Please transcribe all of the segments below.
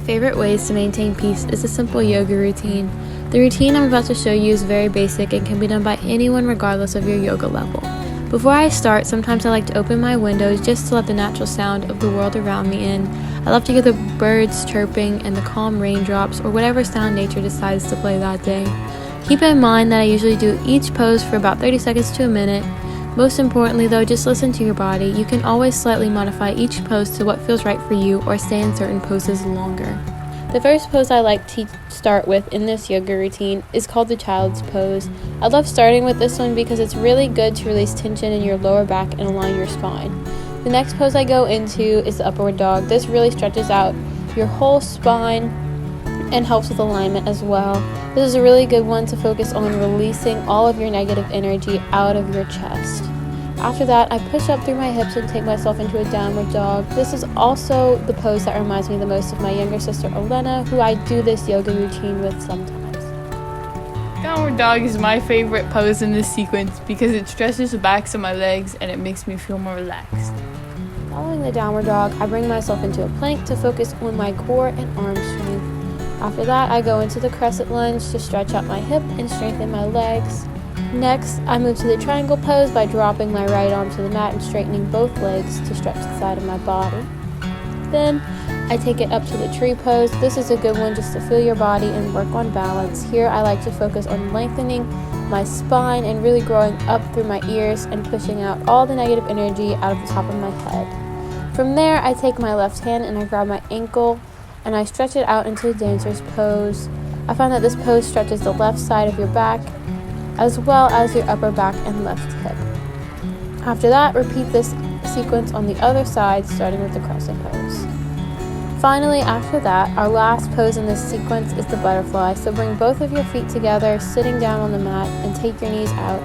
favorite ways to maintain peace is a simple yoga routine. The routine I'm about to show you is very basic and can be done by anyone regardless of your yoga level. Before I start, sometimes I like to open my windows just to let the natural sound of the world around me in. I love to hear the birds chirping and the calm raindrops or whatever sound nature decides to play that day. Keep in mind that I usually do each pose for about 30 seconds to a minute. Most importantly though, just listen to your body. You can always slightly modify each pose to what feels right for you or stay in certain poses longer. The first pose I like to start with in this yoga routine is called the child's pose. I love starting with this one because it's really good to release tension in your lower back and align your spine. The next pose I go into is the upward dog. This really stretches out your whole spine and helps with alignment as well. This is a really good one to focus on releasing all of your negative energy out of your chest. After that, I push up through my hips and take myself into a downward dog. This is also the pose that reminds me the most of my younger sister Elena, who I do this yoga routine with sometimes. Downward dog is my favorite pose in this sequence because it stretches the backs of my legs and it makes me feel more relaxed. Following the downward dog, I bring myself into a plank to focus on my core and arm strength. After that, I go into the crescent lunge to stretch out my hip and strengthen my legs. Next, I move to the triangle pose by dropping my right arm to the mat and straightening both legs to stretch the side of my body. Then, I take it up to the tree pose. This is a good one just to feel your body and work on balance. Here, I like to focus on lengthening my spine and really growing up through my ears and pushing out all the negative energy out of the top of my head. From there, I take my left hand and I grab my ankle and I stretch it out into the dancer's pose. I find that this pose stretches the left side of your back as well as your upper back and left hip. After that, repeat this sequence on the other side, starting with the crescent pose. Finally, after that, our last pose in this sequence is the butterfly. So bring both of your feet together, sitting down on the mat, and take your knees out.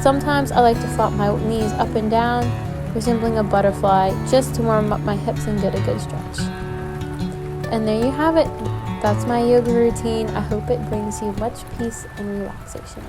Sometimes I like to flop my knees up and down, resembling a butterfly, just to warm up my hips and get a good stretch. And there you have it. That's my yoga routine. I hope it brings you much peace and relaxation.